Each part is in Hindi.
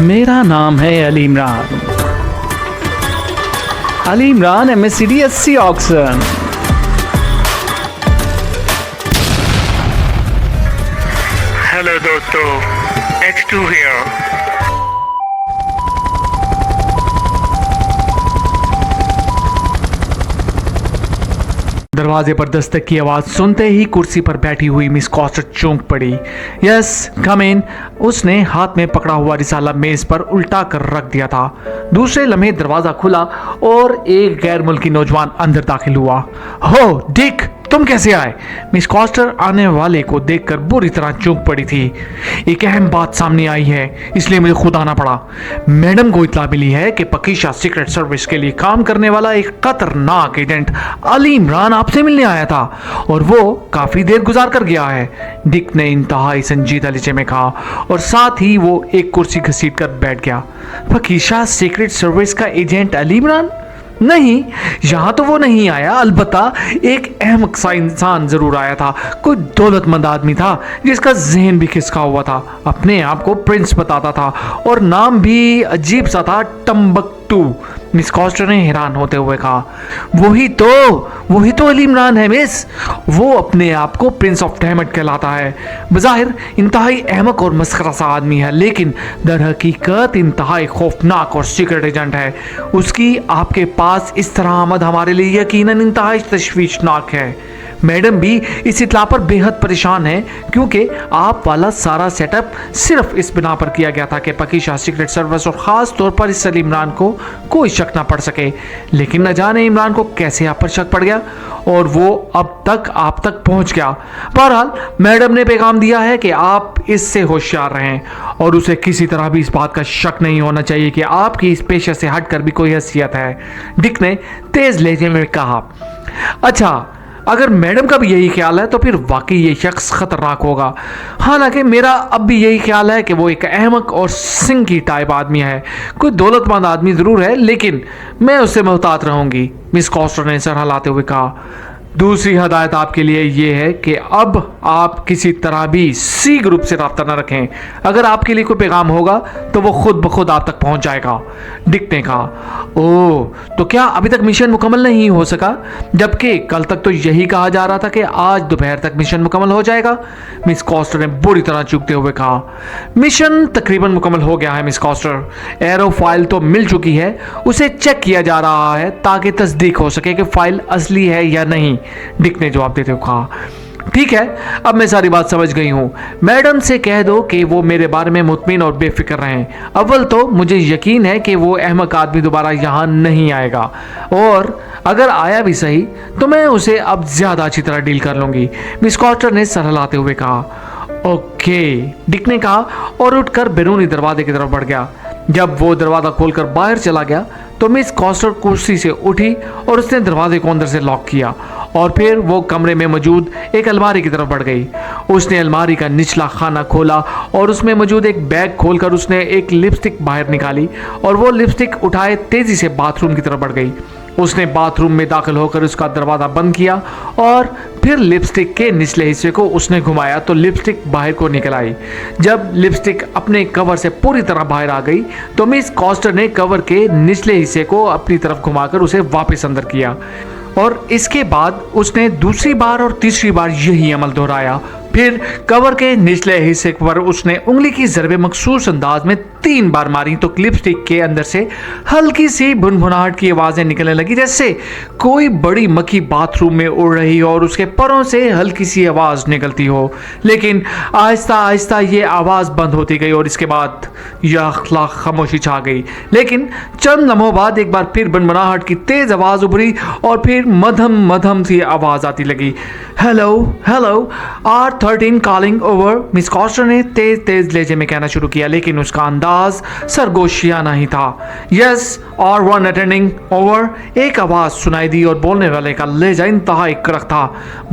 मेरा नाम है अली इमरान। अली इमरान MSCDSC ऑक्सन। हेलो दोस्तों, H2 here। दरवाजे पर दस्तक की आवाज सुनते ही कुर्सी पर बैठी हुई मिस कॉस्टर चौंक पड़ी। यस कम इन। उसने हाथ में पकड़ा हुआ रिसाला मेज पर उल्टा कर रख दिया था। दूसरे लम्हे दरवाजा खुला और एक गैर मुल्की नौजवान अंदर दाखिल हुआ। हो डिक, तुम कैसे आए? मिस कॉस्टर आने वाले को देखकर बुरी तरह चौंक पड़ी थी। एक अहम बात सामने आई है, इसलिए मुझे खुद आना पड़ा। मैडम को इत्तला मिली है कि पकीशा सीक्रेट सर्विस के लिए काम करने वाला एक खतरनाक एजेंट अली इमरान आपसे मिलने आया था और वो काफी देर गुजार कर गया है। डिक ने इंतहाई संजीदा लहजे में कहा और साथ ही वो एक कुर्सी घसीट कर बैठ गया। पकीशा सीक्रेट सर्विस का एजेंट अली इमरान? नहीं, यहां तो वो नहीं आया। अलबत्ता एक अहमक सा इंसान जरूर आया था। कोई दौलतमंद आदमी था जिसका जहन भी खिसका हुआ था, अपने आप को प्रिंस बताता था और नाम भी अजीब सा था, टम्बकटू। मिस कॉस्टर ने हैरान होते हुए कहा, वही तो अली इमरान है मिस। वो अपने आप को प्रिंस ऑफ डैमंड कहलाता है। बज़ाहिर इंतहाई अहमक और मस्खरा सा आदमी है, लेकिन दर हकीकत इंतहाई खौफनाक और सीक्रेट एजेंट है। उसकी आपके पास इस तरह आमद हमारे लिए यकीनन इंतहाई तशवीशनाक है। मैडम भी इस इत्तला पर बेहद परेशान है, क्योंकि आप वाला सारा सेटअप सिर्फ इस बिना पर किया गया था कि पकीशा सीक्रेट सर्विस और ख़ास तौर पर इस अली इमरान को कोई शक ना पड़ सके। लेकिन न जाने इमरान को कैसे आप पर शक पड़ गया और वो अब तक आप तक पहुंच गया। बहरहाल मैडम ने पैगाम दिया है कि आप इससे होशियार रहें और उसे किसी तरह भी इस बात का शक नहीं होना चाहिए कि आपकी इस पेशे से हटकर भी कोई हैसियत है। डिक ने तेज लहजे में कहा, अच्छा अगर मैडम का भी यही ख्याल है तो फिर वाकई ये शख्स खतरनाक होगा। हालांकि मेरा अब भी यही ख्याल है कि वो एक अहमक और सिंह की टाइप आदमी है। कोई दौलतमंद आदमी ज़रूर है, लेकिन मैं उससे मोहतात रहूंगी। मिस कॉस्टर ने सर हिलाते हुए कहा, दूसरी हदायत आपके लिए ये है कि अब आप किसी तरह भी सी ग्रुप से रब्ता न रखें। अगर आपके लिए कोई पैगाम होगा तो वो खुद ब खुद आप तक पहुंच जाएगा। डिक ने कहा, ओह तो क्या अभी तक मिशन मुकम्मल नहीं हो सका? जबकि कल तक तो यही कहा जा रहा था कि आज दोपहर तक मिशन मुकम्मल हो जाएगा। मिस कॉस्टर ने बुरी तरह चूकते हुए कहा, मिशन तकरीबन मुकम्मल हो गया है मिस कॉस्टर। एरो फाइल तो मिल चुकी है, उसे चेक किया जा रहा है ताकि तस्दीक हो सके कि फाइल असली है या नहीं। डिक ने जवाब देते हुए कहा, ठीक है, अब मैं सारी बात समझ गई हूं। मैडम से कह दो कि वो मेरे बारे में मुतमिन और बेफिक्र रहें। अव्वल तो मुझे यकीन है कि वो अहमक आदमी दोबारा यहां नहीं आएगा, और अगर आया भी सही तो मैं उसे अब ज्यादा अच्छी तरह डील कर लूंगी। मिस कॉस्टर ने सर हिलाते हुए कहा, ओके। डिक ने कहा और उठकर बैरूनी दरवाजे की तरफ बढ़ गया। जब वो दरवाजा खोलकर बाहर चला गया तो मिस कॉस्टर कुर्सी से उठी और उसने दरवाजे को अंदर से लॉक किया और फिर वो कमरे में मौजूद एक अलमारी की तरफ बढ़ गई। उसने अलमारी का निचला खाना खोला और उसमें मौजूद एक बैग खोलकर उसने एक लिपस्टिक बाहर निकाली और वो लिपस्टिक उठाए तेजी से बाथरूम की तरफ बढ़ गई। उसने बाथरूम में दाखिल होकर उसका दरवाज़ा बंद किया और फिर लिपस्टिक के निचले हिस्से को उसने घुमाया तो लिपस्टिक बाहर को निकल आई। जब लिपस्टिक अपने कवर से पूरी तरह बाहर आ गई तो मिस कॉस्टर ने कवर के निचले हिस्से को अपनी तरफ घुमाकर उसे वापस अंदर किया और इसके बाद उसने दूसरी बार और तीसरी बार यही अमल दोहराया। फिर कवर के निचले हिस्से पर उसने उंगली की ज़रबे मखसूस अंदाज में 3 बार मारी तो लिपस्टिक के अंदर से हल्की सी भुनभुनाहट की आवाज़ें निकलने लगी, जैसे कोई बड़ी मक्खी बाथरूम में उड़ रही हो और उसके परों से हल्की सी आवाज़ निकलती हो। लेकिन आहिस्ता आहिस्ता ये आवाज़ बंद होती गई और इसके बाद यह खामोशी छा गई। लेकिन चंद लम्हों बाद एक बार फिर भुनभुनाहट की तेज़ आवाज़ उभरी और फिर मध्यम मध्यम सी आवाज़ आती लगी, hello hello R13 calling over. Miss castor ने तेज लहजे में कहना शुरू किया, लेकिन उसका अंदाज सरगोशियाना ही था। Yes R1 attending over. एक आवाज सुनाई दी और बोलने वाले का लहजा इंतहाई कड़क था।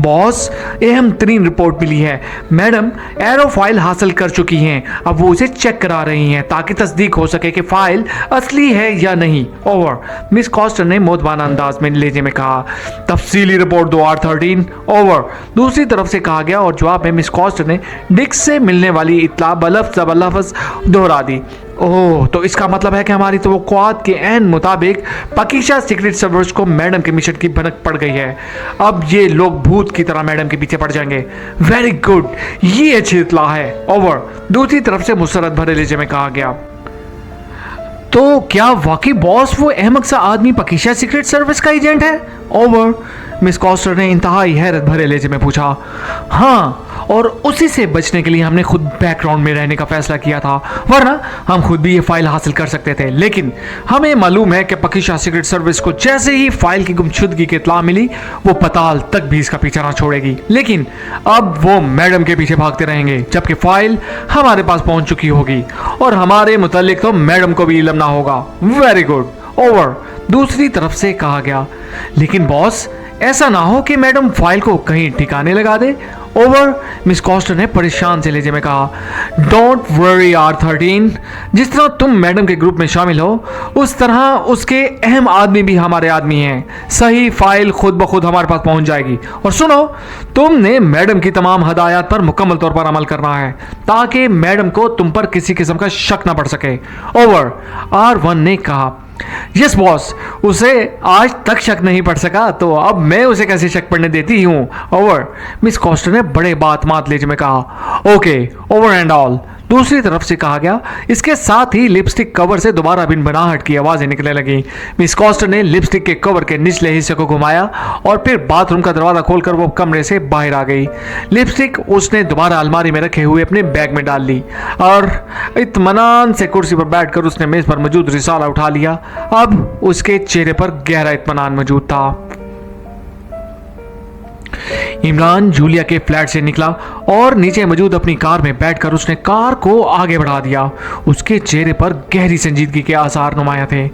बॉस, अहम तरीन रिपोर्ट मिली है। मैडम एरो फाइल हासिल कर चुकी हैं, अब वो उसे चेक करा रही हैं ताकि तस्दीक हो सके कि फाइल असली है या नहीं। ओवर। मिस कॉस्टर ने मोदबाना अंदाज में लहजे में कहा, तफसीली रिपोर्ट दो R13 ओवर। दूसरी तरफ से कहा गया और जवाब में मिस कॉस्टर ने डिक से मिलने वाली इत्तला बलफ्ज़ दोहरा दी। ओह, तो इसका मतलब है कि हमारी तो क़वात के ऐन मुताबिक पकीशा सीक्रेट सर्विस को मैडम के मिशन की भनक पड़ गई है। अब ये लोग भूत की तरह मैडम के पीछे पड़ जाएंगे। वेरी गुड, ये अच्छी इत्तला है। ओवर। दूसरी तरफ से मुसरत भरे लहजे में कहा गया, तो क्या वाकई बॉस वो अहमक सा आदमी पकीशा सीक्रेट सर्विस का एजेंट है? ओवर। मिस कॉस्टर ने इंतहाई हैरत भरे लहजे में पूछा। हाँ, और उसी से बचने के लिए हमने खुद बैकग्राउंड में रहने का फैसला किया था, वरना हम खुद भी ये फाइल हासिल कर सकते थे। लेकिन हमें मालूम है कि पकीशा सीक्रेट सर्विस को जैसे ही फाइल की गुमशुदगी की इत्तला मिली, वो पताल तक भी इसका पीछा ना छोड़ेगी। लेकिन अब वो मैडम के पीछे भागते रहेंगे जबकि फाइल हमारे पास पहुंच चुकी होगी, और हमारे मुतालिक तो मैडम को भी इल्म ना होगा। Very good. ओवर। दूसरी तरफ से कहा गया, लेकिन बॉस ऐसा ना हो कि मैडम फाइल को कहीं ठिकाने लगा दे। ओवर। मिस कॉस्टर ने परेशान से लहजे में कहा, डोंट वरी R13, जिस तरह तुम मैडम के ग्रुप में शामिल हो उस तरह उसके अहम आदमी भी हमारे आदमी हैं। सही फाइल खुद ब खुद हमारे पास पहुंच जाएगी। और सुनो, तुमने मैडम की तमाम हदायत पर मुकम्मल तौर पर अमल करना है ताकि मैडम को तुम पर किसी किस्म का शक ना पड़ सके। ओवर। R1 ने कहा, यस बॉस, उसे आज तक शक नहीं पड़ सका, तो अब मैं उसे कैसे शक पड़ने देती हूँ। ओवर। मिस कॉस्टर ने बड़े बात मात लहजे में कहा, ओके, ओवर एंड ऑल। दूसरी तरफ से कहा गया, इसके साथ ही लिपस्टिक कवर से दोबारा बिन बनाहट की आवाजें निकलने लगी। मिस कॉस्टर ने लिपस्टिक के कवर के निचले हिस्से को घुमाया और फिर बाथरूम का दरवाजा खोलकर वो कमरे से बाहर आ गई। लिपस्टिक उसने दोबारा अलमारी में रखे हुए अपने बैग में डाल ली और इत्मीनान से कुर्सी पर बैठकर उसने मेज पर मौजूद रिसाला उठा लिया। अब उसके चेहरे पर गहरा इत्मीनान मौजूद था। इमरान जूलिया के फ्लैट से निकला और नीचे मौजूद अपनी कार में बैठकर उसने कार को आगे बढ़ा दिया। उसके चेहरे पर गहरी संजीदगी के आसार नुमाया थे।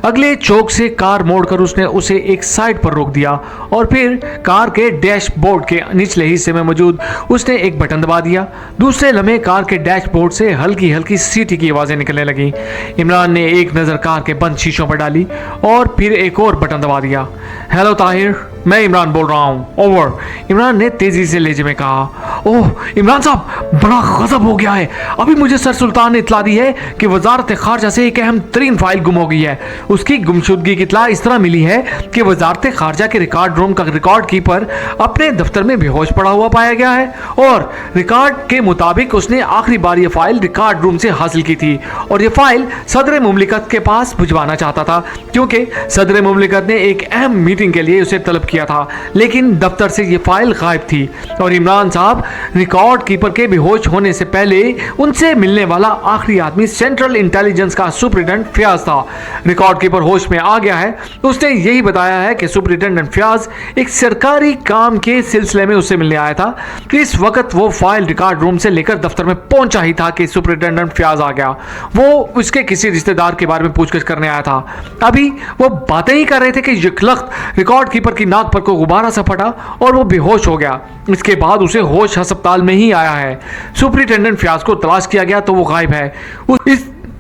अगले चौक से कार मोड़कर उसने उसे एक साइड पर रोक दिया और फिर कार के डैशबोर्ड के निचले हिस्से में मौजूद उसने एक बटन दबा दिया। दूसरे लम्हे कार के डैशबोर्ड से हल्की हल्की सीटी की आवाजें निकलने लगी। इमरान ने एक नज़र कार के बंद शीशों पर डाली और फिर एक और बटन दबा दिया। हेलो ताहिर, मैं इमरान बोल रहा हूँ। ओवर। इमरान ने तेजी से लहजे में कहा, ओह इमरान साहब, बड़ा गजब हो गया है। अभी मुझे सर सुल्तान ने इतला दी है कि वजारत खारजा से एक अहम तरीन फाइल गुम हो गई है। उसकी गुमशुदगी की इतला इस तरह मिली है कि वजारत खारजा के रिकॉर्ड रूम का रिकॉर्ड कीपर अपने दफ्तर में बेहोश पड़ा हुआ पाया गया है और रिकॉर्ड के मुताबिक उसने आखिरी बार यह फाइल रिकॉर्ड रूम से हासिल की थी और यह फाइल सदर मुमलिकत के पास भिजवाना चाहता था क्योंकि सदर मुमलिकत ने एक अहम मीटिंग के लिए उसे तलब किया था, लेकिन दफ्तर से यह फाइल गायब थी और इमरान साहब रिकॉर्ड कीपर के बेहोश होने से पहले उनसे मिलने वाला आखिरी आदमी सेंट्रल इंटेलिजेंस का सुपरिटेंडेंट फयाज था। रिकॉर्ड कीपर होश में आ गया है। उसने यही बताया है कि सुपरिटेंडेंट फयाज एक सरकारी काम के सिलसिले में उससे मिलने आया था। इस वक्त वो फाइल रिकॉर्ड रूम से लेकर दफ्तर में पहुंचा ही था कि सुपरिटेंडेंट फयाज आ गया। वो उसके किसी रिश्तेदार के बारे में पूछताछ करने आया था। अभी वो बातें ही कर रहे थे कि यकलख्त रिकॉर्ड कीपर की नाक पर को गुब्बारा सा फटा और वो बेहोश हो गया। इसके बाद उसे होश अस्पताल में ही आया है। सुपरिटेंडेंट फयाज को तलाश किया गया तो वो गायब है।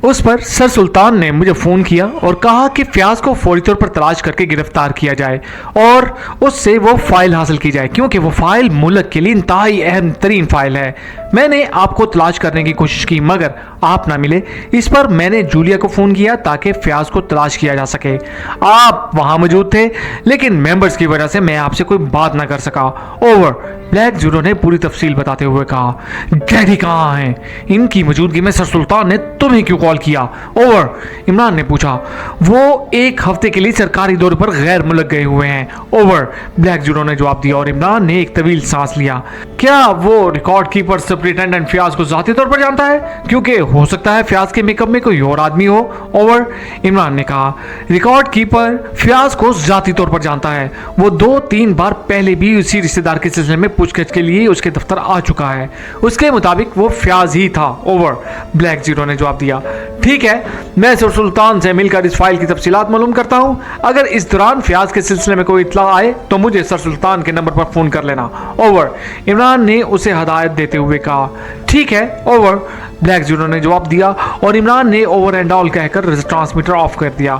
उस पर सर सुल्तान ने मुझे फ़ोन किया और कहा कि फयाज को फौरी तौर पर तलाश करके गिरफ्तार किया जाए और उससे वो फाइल हासिल की जाए क्योंकि वो फाइल मुल्क के लिए इंतहाई अहम तरीन फाइल है। मैंने आपको तलाश करने की कोशिश की मगर आप ना मिले। इस पर मैंने जूलिया को फ़ोन किया ताकि फयाज को तलाश किया जा सके। आप वहाँ मौजूद थे लेकिन मेंबर्स की वजह से मैं आपसे कोई बात ना कर सका। ओवर। ब्लैक ज़ीरो ने पूरी तफसील बताते हुए कहा, डैडी कहाँ हैं? इनकी मौजूदगी में सर सुल्तान ने तुम्हें क्यों कॉल किया? ओवर। इमरान ने पूछा। वो एक हफ्ते के लिए सरकारी दौरे पर गैर मुल्क गए हुए हैं। ओवर। ब्लैक ज़ीरो ने जवाब दिया और इमरान ने एक तवील सांस लिया। क्या वो रिकॉर्ड कीपर सुपरिटेंडेंट फयाज को ज़ाती तौर पर जानता है? क्योंकि हो सकता है फयाज के मेकअप में कोई और आदमी हो। ओवर। इमरान ने कहा, रिकॉर्ड कीपर फयाज को ज़ाती तौर पर जानता है। वो 2-3 बार पहले भी उसी रिश्तेदार के सिलसिले में पूछताछ के लिए उसके दफ्तर आ चुका है। उसके मुताबिक वो फयाज ही था। ओवर। ब्लैक ज़ीरो ने जवाब दिया। ठीक है, मैं सर सुल्तान से मिलकर इस फाइल की तफसीलात मालूम करता हूँ। अगर इस दौरान फयाज के सिलसिले में कोई इत्तला आए तो मुझे सर सुल्तान के नंबर पर फ़ोन कर लेना। ओवर। इमरान ने उसे हदायत देते हुए कहा। ठीक है। ओवर। ब्लैक ज़ीरो ने जवाब दिया और इमरान ने ओवर एंड ऑल कहकर ट्रांसमीटर ऑफ कर दिया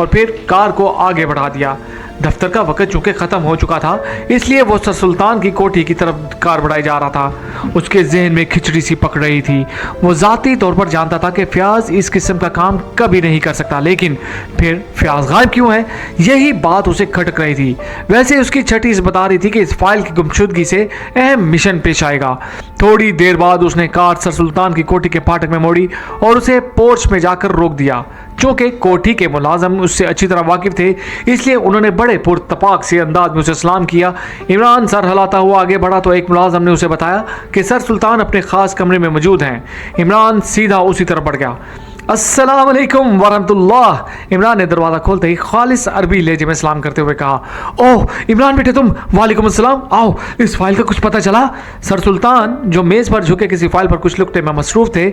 और फिर कार को आगे बढ़ा दिया। दफ्तर का वक्त चूंकि ख़त्म हो चुका था, इसलिए वो सर सुल्तान की कोठी की तरफ कार बढ़ाई जा रहा था। उसके जहन में खिचड़ी सी पक रही थी। वो ज़ाती तौर पर जानता था कि फ़याज़ इस किस्म का काम कभी नहीं कर सकता, लेकिन फिर फ़याज़ गायब क्यों है, यही बात उसे खटक रही थी। वैसे उसकी छठी इस बता रही थी कि इस फाइल की गुमशुदगी से अहम मिशन पेश आएगा। थोड़ी देर बाद उसने कार सर सुल्तान की कोठी के फाटक में मोड़ी और उसे पोर्च में जाकर रोक दिया। चूंकि कोठी के मुलाजम उससे अच्छी तरह वाकिफ थे, इसलिए उन्होंने बड़े पुरतपाक से अंदाज में उसे सलाम किया। इमरान सर हिलाता हुआ आगे बढ़ा तो एक मुलाजम ने उसे बताया कि सर सुल्तान अपने खास कमरे में मौजूद हैं। इमरान सीधा उसी तरफ बढ़ गया। अस्सलाम वालेकुम वरहमतुल्लाह। इमरान ने दरवाज़ा खोलते ही खालिस अरबी लहजे में सलाम करते हुए कहा, ओह इमरान बेटे तुम, वालेकुम अस्सलाम, आओ इस फाइल का कुछ पता चला? सर सुल्तान जो मेज़ पर झुके किसी फाइल पर कुछ लुकते में मसरूफ थे,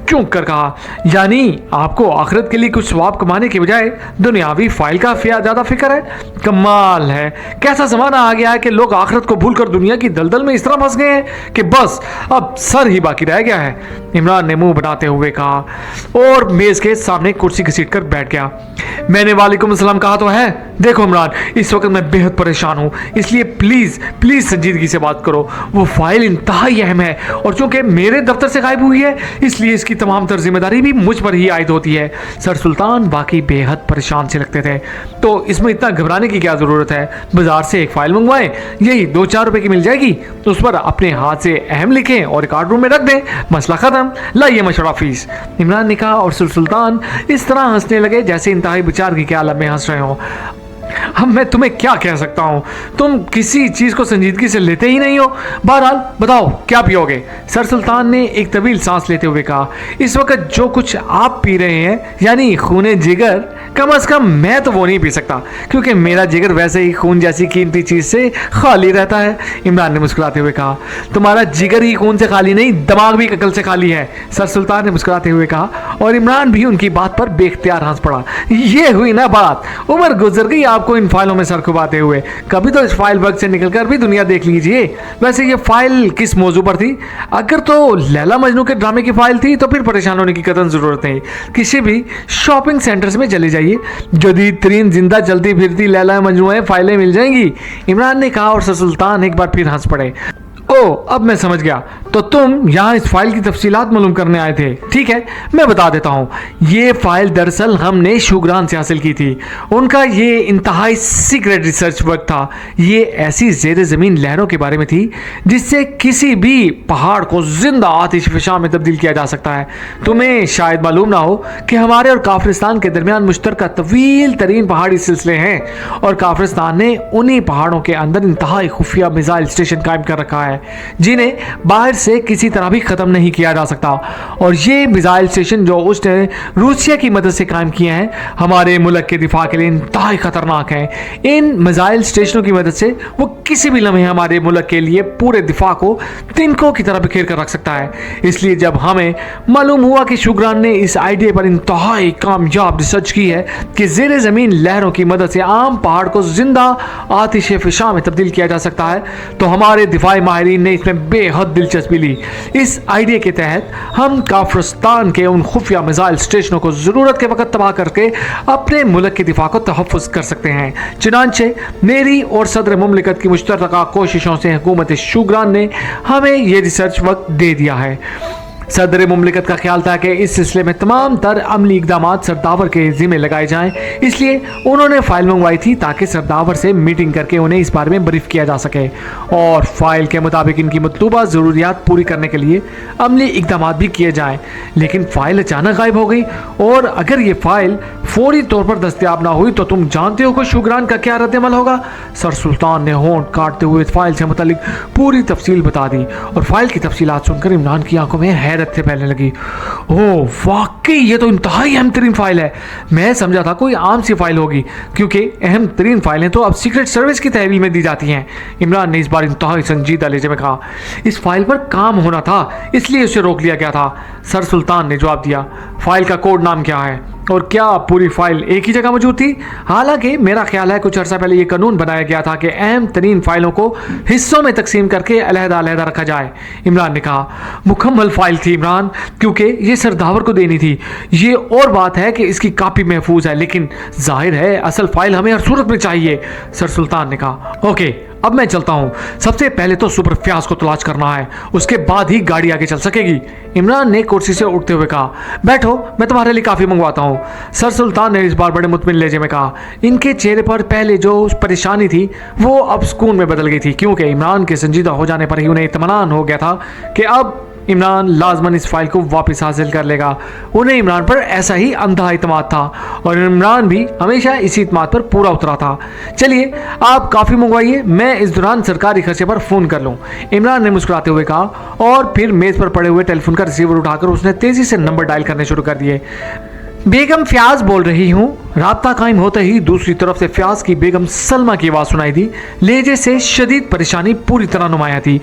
चूक कर कहा, यानी आपको आखिरत के लिए कुछ सवाब कमाने के बजाय दुनियावी फाइल का ज़्यादा फिक्र है। कमाल है, कैसा ज़माना आ गया है कि लोग आखिरत को भूलकर दुनिया की दलदल में इस तरह फंस गए हैं कि बस अब सर ही बाकी रह गया है। इमरान ने मुंह बनाते हुए कहा और मेज के सामने कुर्सी घसीट कर बैठ गया। मैंने वालेकुम सलाम कहा तो है। देखो इमरान, इस वक्त मैं बेहद परेशान हूं, इसलिए प्लीज प्लीज संजीदगी से बात करो। वो फाइल इंतहाई अहम है और चूंकि मेरे दफ्तर से गायब हुई है, इसलिए इसकी तमाम तर जिम्मेदारी भी मुझ पर ही आयद होती है। सर सुल्तान बाकी बेहद परेशान से लगते थे। तो इसमें इतना घबराने की क्या जरूरत है? बाजार से एक फाइल मंगवाएं, यही 2-4 रुपए की मिल जाएगी, तो उस पर अपने हाथ से अहम लिखें और रिकॉर्ड रूम में रख दें, मसला खत्म, लाइए मशवरा फीस। इमरान ने कहा और सुल्तान इस तरह हंसने लगे जैसे इंतहाई विचार के आलम में हंस रहे हो। अब मैं तुम्हें क्या कह सकता हूँ, तुम किसी चीज़ को संजीदगी से लेते ही नहीं हो। बहरहाल बताओ क्या पियोगे? सर सुल्तान ने एक तवील सांस लेते हुए कहा, इस वक्त जो कुछ आप पी रहे हैं यानी खून जिगर, कम अज़ कम मैं तो वो नहीं पी सकता, क्योंकि मेरा जिगर वैसे ही खून जैसी कीमती चीज़ से खाली रहता है। इमरान ने मुस्कुराते हुए कहा, तुम्हारा जिगर ही खून से खाली नहीं, दिमाग भी अकल से खाली है। सर सुल्तान ने मुस्कुराते हुए कहा और इमरान भी उनकी बात पर बेख्तियार हंस पड़ा। ये हुई ना बात, उम्र गुजर गई आपको इन फाइलों में सर खुबाते हुए, कभी तो इस फाइल वर्क से निकलकर भी दुनिया देख लीजिए। वैसे ये फाइल किस मौजू पर थी? अगर तो लैला मजनू के ड्रामे की फाइल थी तो फिर परेशान होने की कतई जरूरत नहीं। किसी भी शॉपिंग सेंटर्स में चले जाइए, जदीद तरीन जिंदा चलती फिरती लैला मजनू फाइलें मिल जाएंगी। इमरान ने कहा और सर सुल्तान एक बार फिर हंस पड़े। ओ अब मैं समझ गया, तो तुम यहाँ इस फाइल की तफसीलात मालूम करने आए थे। ठीक है, मैं बता देता हूँ। ये फाइल दरअसल हमने शुगरान से हासिल की थी। उनका ये इंतहाई सीक्रेट रिसर्च वर्क था। ये ऐसी ज़ेर ज़मीन लहरों के बारे में थी जिससे किसी भी पहाड़ को जिंदा आतिश फ़िशा में तब्दील किया जा सकता है। तुम्हें शायद मालूम ना हो कि हमारे और काफिरिस्तान के दरमियान मुश्तरका तवील तरीन पहाड़ी सिलसिले हैं और काफिरिस्तान ने उन्हीं पहाड़ों के अंदर इंतहाई खुफिया मिसाइल स्टेशन कायम कर रखा है जिन्हें बाहर से किसी तरह भी ख़त्म नहीं किया जा सकता। और ये मिसाइल स्टेशन जो उसने रूसिया की मदद से कायम किए हैं, हमारे मुल्क के दिफा के लिए इंतहाई ख़तरनाक हैं। इन मिसाइल स्टेशनों की मदद से वो किसी भी लम्हे हमारे मुल्क के लिए पूरे दिफा को तिनकों की तरह बिखेर कर रख सकता है। इसलिए जब हमें मालूम हुआ कि शुगरान ने इस आइडिया पर इंतहाई कामयाब रिसर्च की है कि ज़ेर ज़मीन लहरों की मदद से आम पहाड़ को जिंदा आतिश फ़िशा में तब्दील किया जा सकता है, तो हमारे दिफाई माहिरीन ने इसमें बेहद दिलचस्पी ली। इस आइडिया के तहत हम काफिरिस्तान के उन खुफिया मिसाइल स्टेशनों को ज़रूरत के वक्त तबाह करके अपने मुल्क के दिफा को तहफ़्फ़ुज़ कर सकते हैं। चुनांचे मेरी और सदर मुमलिकत की मुश्तरका कोशिशों से हुकूमत शुगरान ने हमें यह रिसर्च वर्क दे दिया है। सदर मुमलिकत का ख्याल था कि इस सिलसिले में तमाम तर अमली इकदाम सरदावर के ज़िम्मे लगाए जाएं, इसलिए उन्होंने फ़ाइल मंगवाई थी ताकि सरदावर से मीटिंग करके उन्हें इस बारे में ब्रीफ किया जा सके और फ़ाइल के मुताबिक इनकी मतलूबा ज़रूरियात पूरी करने के लिए अमली इकदाम भी किए जाएँ। लेकिन फ़ाइल अचानक गायब हो गई और अगर ये फ़ाइल फौरी तौर पर दस्तयाब ना हुई तो तुम जानते हो कि शुगरान का क्या रद्द-ए-अमल होगा। सर सुल्तान ने होंठ काटते हुए इस फाइल से मुतालिक पूरी तफसील बता दी और फाइल की तफसीलात सुनकर इमरान की आंखों में हैरत से फैलने लगी। ओह वाकई ये तो इंतहाई अहम तरीन फाइल है। मैं समझा था कोई आम सी फाइल होगी, क्योंकि अहम तरीन फाइलें तो अब सीक्रेट सर्विस की तहवील में दी जाती हैं। इमरान ने इस बार इंतहाई संजीदा लहजे में कहा, इस फाइल पर काम होना था इसलिए उसे रोक लिया गया था। सर सुल्तान ने जवाब दिया, फाइल का कोड नाम क्या है और क्या पूरी फाइल एक ही जगह मौजूद थी? हालांकि मेरा ख्याल है कुछ अर्सा पहले ये कानून बनाया गया था कि अहम तरीन फाइलों को हिस्सों में तकसीम करके अलहदा-अलहदा रखा जाए। इमरान ने कहा, मुकम्मल फाइल थी इमरान, क्योंकि ये सरदावर को देनी थी। ये और बात है कि इसकी कापी महफूज है, लेकिन जाहिर है असल फाइल हमें हर सूरत में चाहिए। सर सुल्तान ने कहा, ओके अब मैं चलता हूं। सबसे पहले तो सुपर फ्याज को तलाश करना है, उसके बाद ही गाड़ी आगे चल सकेगी। इमरान ने कुर्सी से उठते हुए कहा, बैठो, मैं तुम्हारे लिए काफी मंगवाता हूं। सर सुल्तान ने इस बार बड़े मुतमिन लहजे में कहा। इनके चेहरे पर पहले जो परेशानी थी वो अब सुकून में बदल गई थी, क्योंकि इमरान के संजीदा हो जाने पर ही उन्हें इत्मीनान हो गया था कि अब इमरान लाजमन इस फाइल को वापस हासिल कर लेगा। उन्हें इमरान पर ऐसा ही अंधा इत्मीनान था और इमरान भी हमेशा इसी इत्मीनान पर पूरा उतरा था। चलिए आप काफ़ी मंगवाइए, मैं इस दौरान सरकारी खर्चे पर फ़ोन कर लूँ, इमरान ने मुस्कुराते हुए कहा। और फिर मेज़ पर पड़े हुए टेलीफोन का रिसीवर उठाकर उसने तेज़ी से नंबर डायल करने शुरू कर दिए। बेगम फ्याज बोल रही हूँ। राब्ता कायम होते ही दूसरी तरफ से फ्याज की बेगम सलमा की आवाज़ सुनाई दी। लहजे से शदीद परेशानी पूरी तरह नुमाया थी।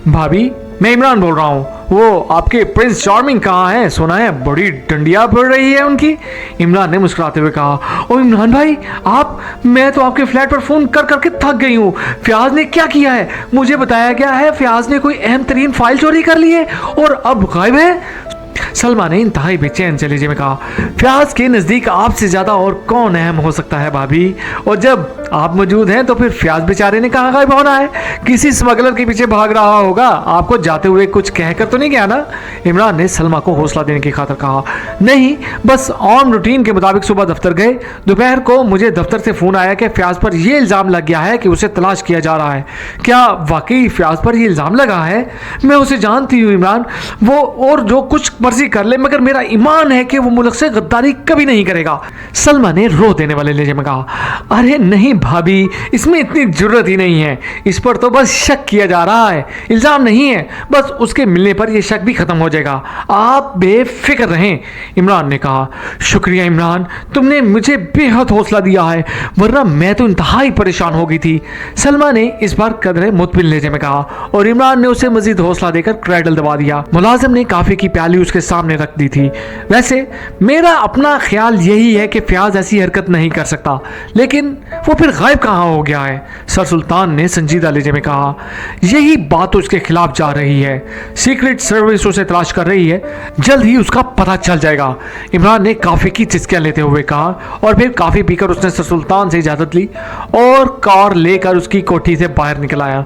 भाभी, मैं इमरान बोल रहा हूँ। वो आपके प्रिंस चार्मिंग कहाँ हैं? सुना है बड़ी डंडिया पड़ रही है उनकी। इमरान ने मुस्कुराते हुए कहा, ओ इमरान भाई, आप, मैं तो आपके फ्लैट पर फ़ोन कर करके थक गई हूँ। फ्याज ने क्या किया है? मुझे बताया गया है फ्याज ने कोई अहम तरीन फाइल चोरी कर ली है और अब गायब है। सलमा ने इंतहाई बेचैन से लहजे में कहा, फ्याज के नज़दीक आपसे ज़्यादा और कौन अहम हो सकता है भाभी? और जब आप मौजूद हैं तो फिर फ्याज बेचारे ने कहाँ गायब होना है? किसी स्मगलर के पीछे भाग रहा होगा। आपको जाते हुए कुछ कहकर तो नहीं गया ना? इमरान ने सलमा को हौसला देने की खातिर कहा, नहीं, बस आम रूटीन के मुताबिक सुबह दफ्तर गए। दोपहर को मुझे दफ्तर से फ़ोन आया कि फ्याज पर यह इल्ज़ाम लग गया है कि उसे तलाश किया जा रहा है। क्या वाकई फ्याज पर यह इल्ज़ाम लगा है? मैं उसे जानती हूँ इमरान, वो और जो कुछ मर्जी कर ले, मगर मेरा ईमान है कि वो मुल्क से गद्दारी कभी नहीं करेगा। सलमा ने रो देने वाले लहजे में कहा, अरे नहीं भाभी, इसमें इतनी जरूरत ही नहीं है। इस पर तो बस शक किया जा रहा है, इल्जाम नहीं है। बस उसके मिलने पर यह शक भी खत्म हो जाएगा। आप बेफिक्र रहें। इमरान ने कहा, शुक्रिया इमरान, तुमने मुझे बेहद हौसला दिया है, वरना मैं तो इंतहाई परेशान हो गई थी। सलमा ने इस बार कदरे मुतमिन लहजे में कहा और इमरान ने उसे मजीद हौसला देकर क्रैडल दबा दिया। मुलाजिम ने काफी की प्याली उसके सामने रख दी थी। वैसे मेरा अपना ख्याल यही है कि फ्याज ऐसी हरकत नहीं कर सकता, लेकिन वो फिर गायब कहाँ हो गया है? सर सुल्तान ने संजीदा लहजे में कहा, यही बात तो उसके खिलाफ जा रही है। सीक्रेट सर्विस उसे तलाश कर रही है, जल्द ही उसका पता चल जाएगा। इमरान ने काफी की चिस्कियां लेते हुए कहा और फिर काफी पीकर उसने सर सुल्तान से इजाजत ली और कार लेकर उसकी कोठी से बाहर निकल आया।